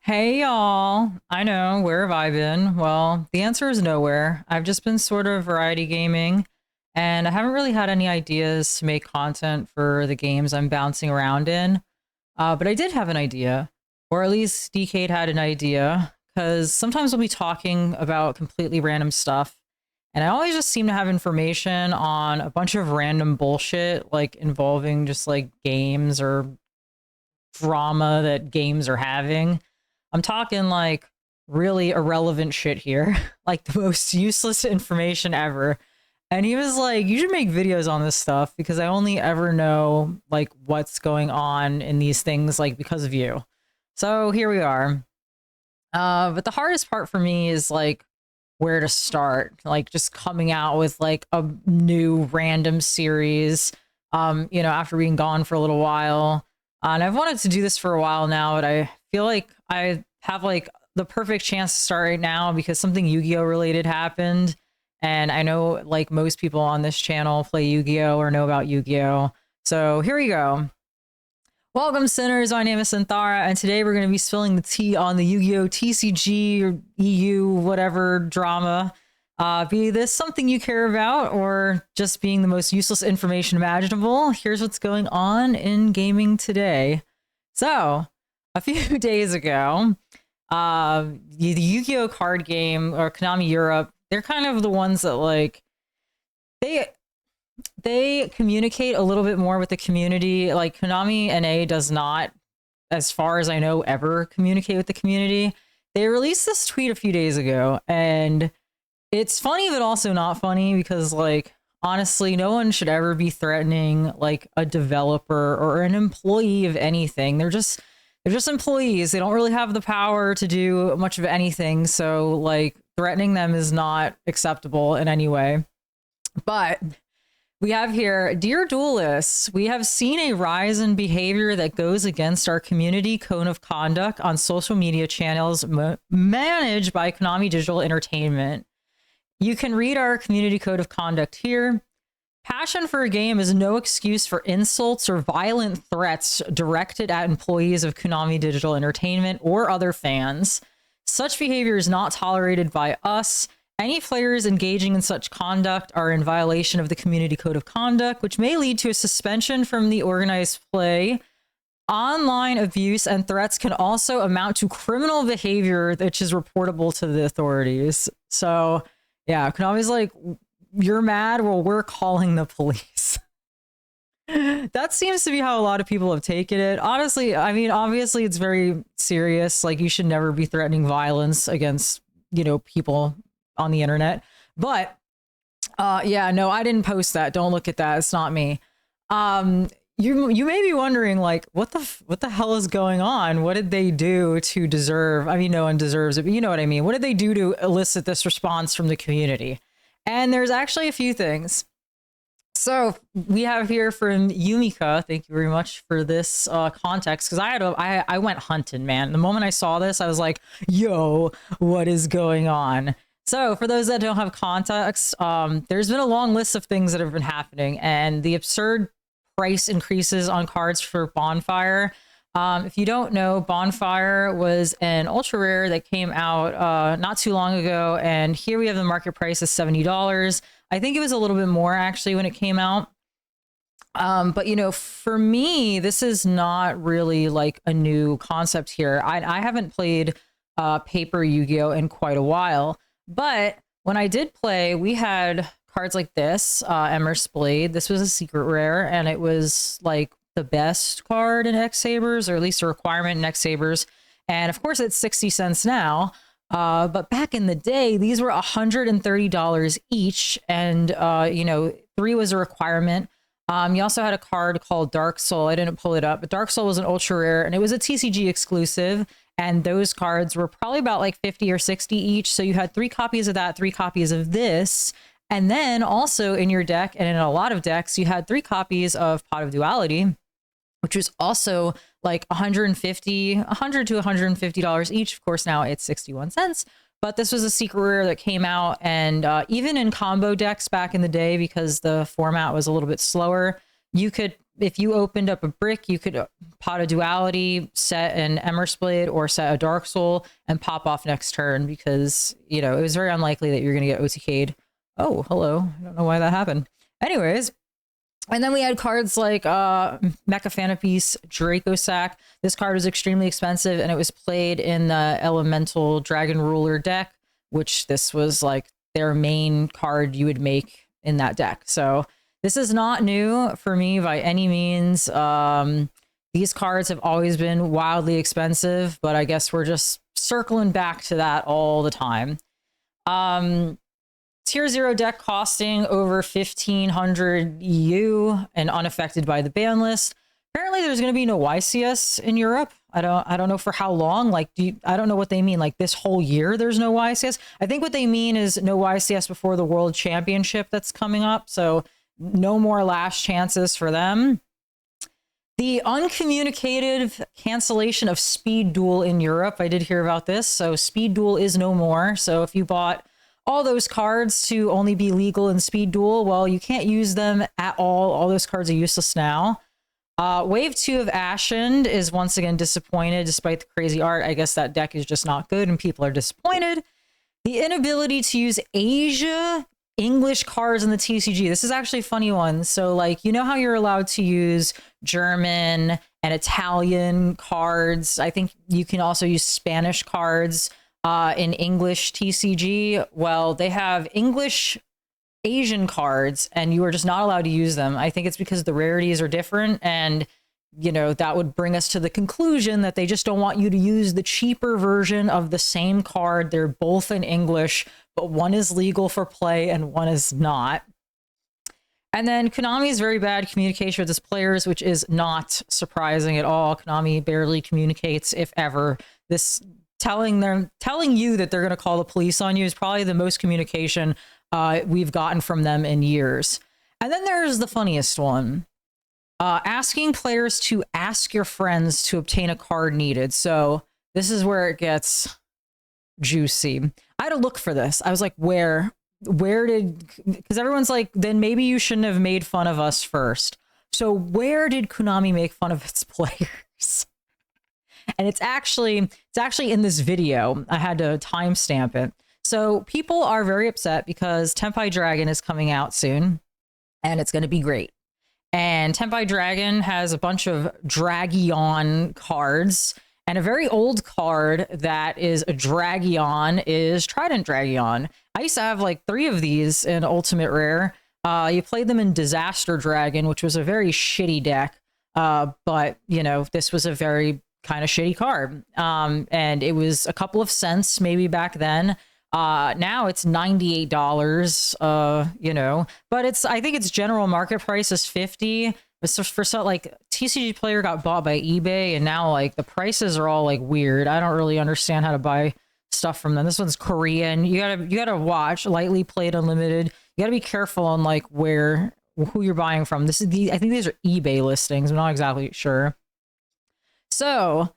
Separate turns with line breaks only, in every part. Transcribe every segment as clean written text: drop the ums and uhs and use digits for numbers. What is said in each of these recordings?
Hey y'all. I know, where have I been? Well, the answer is nowhere. I've just been sort of variety gaming, and I haven't really had any ideas to make content for the games I'm bouncing around in. But I did have an idea, or at least DCade had an idea, because sometimes we'll be talking about completely random stuff, and I always just seem to have information on a bunch of random bullshit, like involving just like games or drama that games are having. I'm talking like really irrelevant shit here, like the most useless information ever. And he was like, "You should make videos on this stuff because I only ever know like what's going on in these things like because of you." So here we are. But the hardest part for me is like where to start, like just coming out with like a new random series. After being gone for a little while, and I've wanted to do this for a while now, but I feel like I have like the perfect chance to start right now because something Yu-Gi-Oh related happened, and I know like most people on this channel play Yu-Gi-Oh or know about Yu-Gi-Oh. So here we go. Welcome, sinners. My name is Synnthara, and today we're going to be spilling the tea on the Yu-Gi-Oh! TCG or EU, whatever drama. Be this something you care about, or just being the most useless information imaginable, here's what's going on in gaming today. So, a few days ago, the Yu-Gi-Oh! Card game, or Konami Europe, they're kind of the ones that, like, they they communicate a little bit more with the community. Like Konami NA does not, as far as I know, ever communicate with the community. They released this tweet a few days ago, and it's funny but also not funny because like honestly, no one should ever be threatening like a developer or an employee of anything. They're just employees. They don't really have the power to do much of anything. So like threatening them is not acceptable in any way. But we have here, dear duelists, we have seen a rise in behavior that goes against our community code of conduct on social media channels managed by Konami Digital Entertainment. You can read our community code of conduct here. Passion for a game is no excuse for insults or violent threats directed at employees of Konami Digital Entertainment or other fans. Such behavior is not tolerated by us. Any players engaging in such conduct are in violation of the community code of conduct, which may lead to a suspension from the organized play. Online abuse and threats can also amount to criminal behavior, which is reportable to the authorities. So, yeah, Konami's like, you're mad? Well, we're calling the police. That seems to be how a lot of people have taken it. Honestly, I mean, obviously it's very serious. Like, you should never be threatening violence against, people on the internet. But yeah, no, I didn't post that. Don't look at that. It's not me. You may be wondering like what the hell is going on? What did they do to deserve? I mean, no one deserves it, but you know what I mean. What did they do to elicit this response from the community? And there's actually a few things. So we have here from Yumika. Thank you very much for this context, because I went hunting, man. The moment I saw this, I was like, "Yo, what is going on?" So for those that don't have context, there's been a long list of things that have been happening, and the absurd price increases on cards for Bonfire. If you don't know, Bonfire was an ultra rare that came out not too long ago, and here we have the market price is $70. I think it was a little bit more actually when it came out. But for me, this is not really like a new concept here. I haven't played paper Yu-Gi-Oh in quite a while, but when I did play, we had cards like this, Emer's Blade. This was a secret rare, and it was like the best card in X Sabers, or at least a requirement in X Sabers. And of course, it's 60 cents now. But back in the day, these were $130 each, and 3 was a requirement. You also had a card called Dark Soul. I didn't pull it up, but Dark Soul was an ultra rare, and it was a TCG exclusive. And those cards were probably about like 50 or 60 each. So you had 3 copies of that, 3 copies of this. And then also in your deck, and in a lot of decks, you had 3 copies of Pot of Duality, which was also like $100 to $150 each. Of course, now it's 61 cents. But this was a secret rare that came out, and even in combo decks back in the day, because the format was a little bit slower, you could if you opened up a brick, you could pot a duality, set an Emmersblade, or set a Dark Soul and pop off next turn because, you know, it was very unlikely that you're going to get OTK'd. Oh, hello. I don't know why that happened. Anyways, and then we had cards like Mecha Fanapiece, Dracosac. This card was extremely expensive, and it was played in the Elemental Dragon Ruler deck, which this was like their main card you would make in that deck. So this is not new for me by any means. These cards have always been wildly expensive, but I guess we're just circling back to that all the time. Tier 0 deck costing over 1,500 EU and unaffected by the ban list. Apparently there's going to be no YCS in Europe. I don't know for how long. Like, I don't know what they mean. Like this whole year, there's no YCS. I think what they mean is no YCS before the World Championship that's coming up. So no more last chances for them. The uncommunicated cancellation of Speed Duel in Europe. I did hear about this. So Speed Duel is no more. So if you bought all those cards to only be legal in Speed Duel, well, you can't use them at all. All those cards are useless now. Wave 2 of Ashen is once again disappointed despite the crazy art. I guess that deck is just not good and people are disappointed. The inability to use Asia English cards in the TCG. This is actually a funny one. So like, you know how you're allowed to use German and Italian cards? I think you can also use Spanish cards in English TCG. Well, they have English Asian cards and you are just not allowed to use them. I think it's because the rarities are different, and you know that would bring us to the conclusion that they just don't want you to use the cheaper version of the same card. They're both in English, but one is legal for play and one is not. And then Konami's very bad communication with its players, which is not surprising at all. Konami barely communicates, if ever. This telling you that they're going to call the police on you is probably the most communication we've gotten from them in years. And then there's the funniest one. Asking players to ask your friends to obtain a card needed. So this is where it gets juicy. I had to look for this. I was like, where did, because everyone's like, then maybe you shouldn't have made fun of us first. So where did Konami make fun of its players? And it's actually in this video. I had to timestamp it. So people are very upset because Tenpai Dragon is coming out soon and it's going to be great. And Tenpai Dragon has a bunch of Dragion cards, and a very old card that is a Dragion is Trident Dragion. I used to have like 3 of these in Ultimate Rare. You played them in Disaster Dragon, which was a very shitty deck. But, you know, this was a very kind of shitty card. And it was a couple of cents maybe back then. Now it's $98, you know, but I think its general market price is 50. But for some, like, TCG Player got bought by eBay, and now like the prices are all like weird. I don't really understand how to buy stuff from them. This one's Korean. You gotta watch Lightly Played Unlimited. You gotta be careful on like who you're buying from. I think these are eBay listings. I'm not exactly sure. So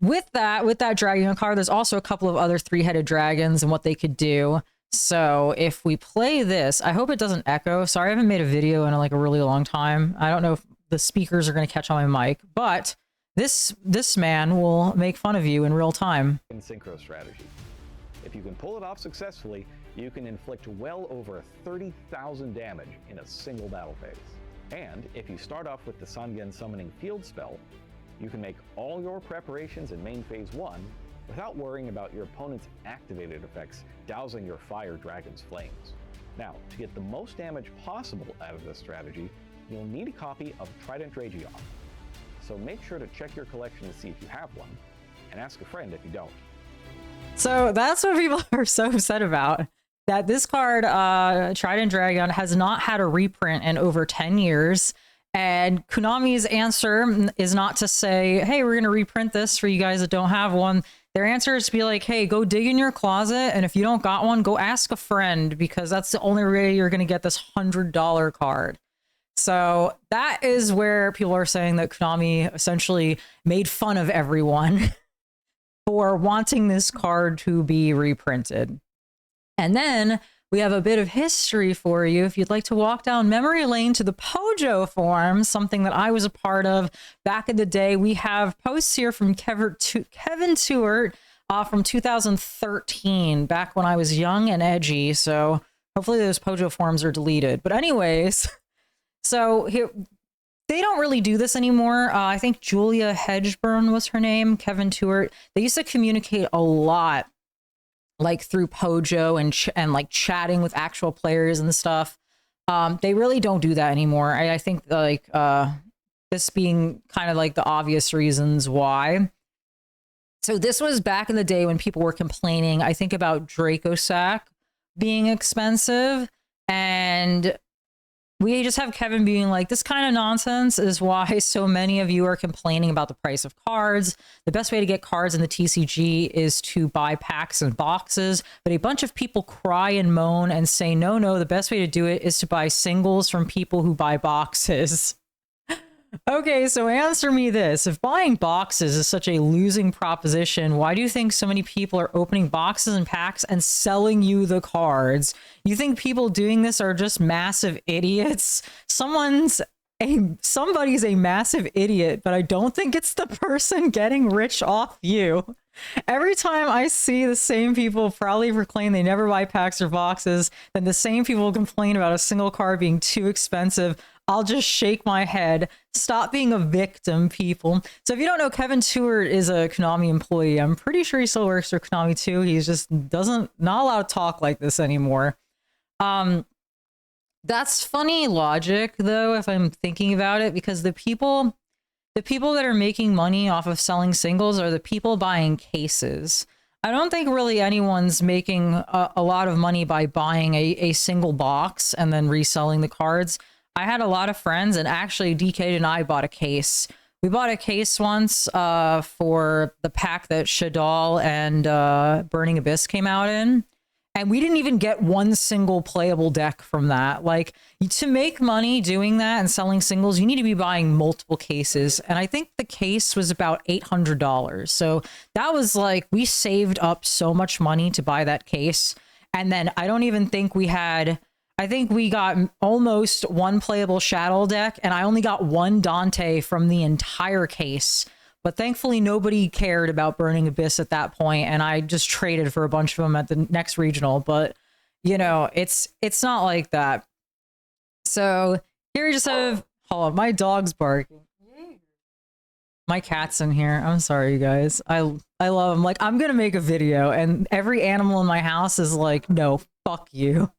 with that dragon card, there's also a couple of other 3-headed dragons and what they could do. So if we play this, I hope it doesn't echo. Sorry, I haven't made a video in like a really long time. I don't know if the speakers are going to catch on my mic, but this man will make fun of you in real time.
Synchro strategy. If you can pull it off successfully, you can inflict well over 30,000 damage in a single battle phase. And if you start off with the Sangen Summoning Field spell, you can make all your preparations in main phase 1 without worrying about your opponent's activated effects dousing your fire dragon's flames. Now, to get the most damage possible out of this strategy, you'll need a copy of Trident Dragion. So make sure to check your collection to see if you have one, and ask a friend if you don't.
So that's what people are so upset about. That this card, Trident Dragon, has not had a reprint in over 10 years. And Konami's answer is not to say, hey, we're going to reprint this for you guys that don't have one. Their answer is to be like, hey, go dig in your closet, and if you don't got one, go ask a friend, because that's the only way you're going to get this $100 card. So that is where people are saying that Konami essentially made fun of everyone for wanting this card to be reprinted. And then we have a bit of history for you. If you'd like to walk down memory lane to the Pojo forums, something that I was a part of back in the day, we have posts here from Kevin Tewart from 2013, back when I was young and edgy. So hopefully those Pojo forums are deleted. But anyways, so here, they don't really do this anymore. I think Julia Hedgeburn was her name, Kevin Tewart. They used to communicate a lot, like through Pojo and like chatting with actual players and stuff. They really don't do that anymore. I think like this being kind of like the obvious reasons why. So this was back in the day when people were complaining, I think, about Dracosac being expensive, and we just have Kevin being like, this kind of nonsense is why so many of you are complaining about the price of cards. The best way to get cards in the TCG is to buy packs and boxes. But a bunch of people cry and moan and say, no, the best way to do it is to buy singles from people who buy boxes. Okay, so answer me this. If buying boxes is such a losing proposition, why do you think so many people are opening boxes and packs and selling you the cards? You think people doing this are just massive idiots? Somebody's a massive idiot, but I don't think it's the person getting rich off you. Every time I see the same people proudly proclaim they never buy packs or boxes, then the same people complain about a single card being too expensive, I'll just shake my head. Stop being a victim, people. So if you don't know, Kevin Tewart is a Konami employee. I'm pretty sure he still not Konami too. He's just not allowed to talk like this anymore. That's funny logic, though, if I'm thinking about it, because the people that are making money off of selling singles are the people buying cases. I don't think really anyone's making a lot of money by buying a single box and then reselling the cards. I had a lot of friends, and actually DK and I bought a case. We bought a case once for the pack that Shadal and Burning Abyss came out in. And we didn't even get one single playable deck from that. Like, to make money doing that and selling singles, you need to be buying multiple cases. And I think the case was about $800. So that was like, we saved up so much money to buy that case. And then I don't even think I think we got almost one playable Shadow deck, and I only got one Dante from the entire case. But thankfully, nobody cared about Burning Abyss at that point, and I just traded for a bunch of them at the next regional. But, you know, it's not like that. So here we just have... Hold on, my dog's barking. My cat's in here. I'm sorry, you guys. I love him. Like, I'm going to make a video, and every animal in my house is like, no, fuck you.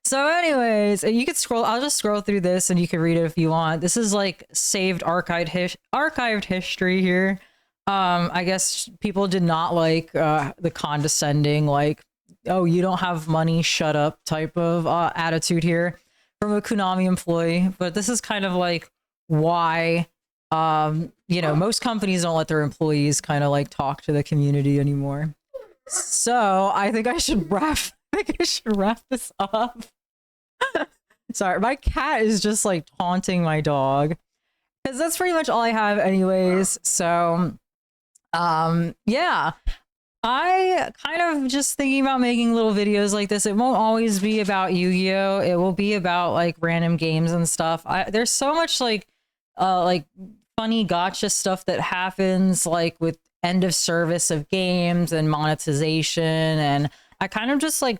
So anyways, you could scroll. I'll just scroll through this and you can read it if you want. This is like saved archived history here. I guess people did not like the condescending, like, oh, you don't have money, shut up type of attitude here from a Konami employee. But this is kind of like why, you know, most companies don't let their employees kind of like talk to the community anymore. So I think I should wrap this up. Sorry, my cat is just like taunting my dog, because that's pretty much all I have anyways. So yeah, I kind of just thinking about making little videos like this. It won't always be about Yu-Gi-Oh! It will be about like random games and stuff. There's so much like funny gotcha stuff that happens, like with end of service of games and monetization, and I kind of just like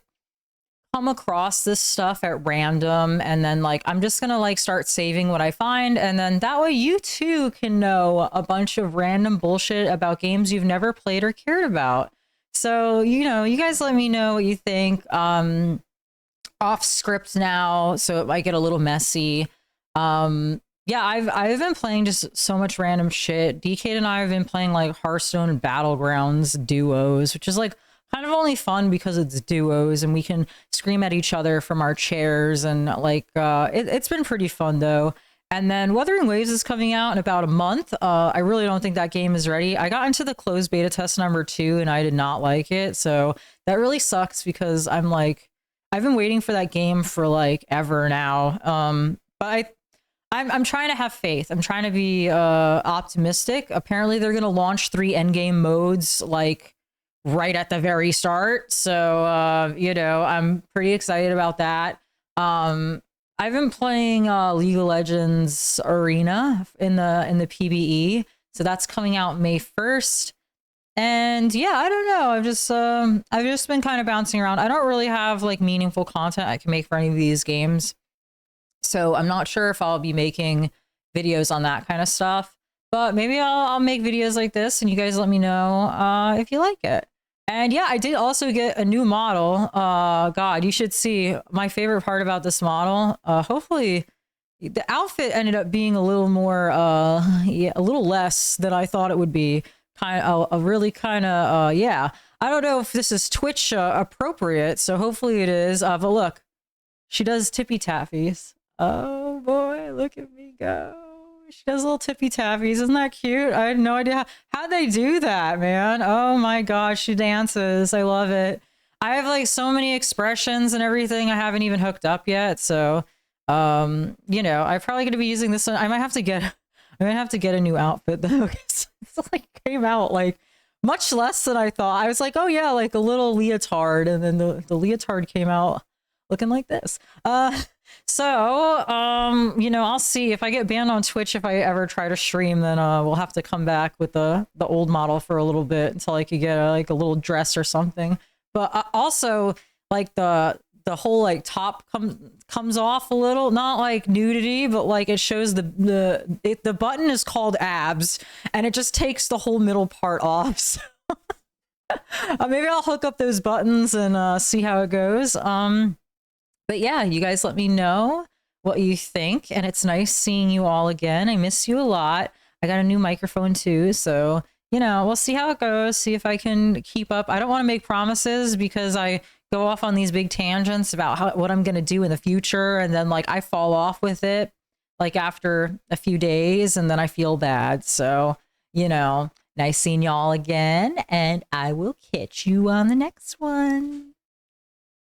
come across this stuff at random, and then like I'm just gonna like start saving what I find, and then that way you too can know a bunch of random bullshit about games you've never played or cared about. So, you know, you guys let me know what you think off script now, so it might get a little messy. Yeah, I've been playing just so much random shit. DK and I have been playing like Hearthstone and Battlegrounds duos, which is like kind of only fun because it's duos and we can scream at each other from our chairs, and like it's been pretty fun though. And then Wuthering Waves is coming out in about a month. I really don't think that game is ready. I got into the closed beta test number 2 and I did not like it, so that really sucks because I'm like, I've been waiting for that game for like ever now. But I'm trying to have faith. I'm trying to be optimistic. Apparently they're gonna launch 3 endgame modes like right at the very start. So, you know, I'm pretty excited about that. I've been playing League of Legends Arena in the PBE. So that's coming out May 1st. And yeah, I don't know. I've just been kind of bouncing around. I don't really have like meaningful content I can make for any of these games. So I'm not sure if I'll be making videos on that kind of stuff. But maybe I'll make videos like this and you guys let me know if you like it. And yeah, I did also get a new model. God, you should see my favorite part about this model. Hopefully the outfit ended up being a little more, yeah, a little less than I thought it would be. Kind of a really kind of, yeah. I don't know if this is Twitch appropriate, so hopefully it is. But look, she does tippy tappies. Oh boy, look at me go. She does little tippy tappies. Isn't that cute? I had no idea how they do that, man. Oh my gosh, she dances. I love it. I have like so many expressions and everything I haven't even hooked up yet. So, you know, I'm probably going to be using this one. I might have to get a new outfit though. It's like came out like much less than I thought. I was like, oh yeah, like a little leotard. And then the leotard came out looking like this. So, you know, I'll see if I get banned on Twitch. If I ever try to stream, then we'll have to come back with the old model for a little bit until I could get like a little dress or something. But also, like the whole like top comes off a little, not like nudity, but like it shows the button is called abs, and it just takes the whole middle part off. So maybe I'll hook up those buttons and see how it goes. But yeah, you guys let me know what you think. And it's nice seeing you all again. I miss you a lot. I got a new microphone too. So, you know, we'll see how it goes. See if I can keep up. I don't want to make promises because I go off on these big tangents about what I'm going to do in the future. And then like I fall off with it like after a few days and then I feel bad. So, you know, nice seeing y'all again. And I will catch you on the next one.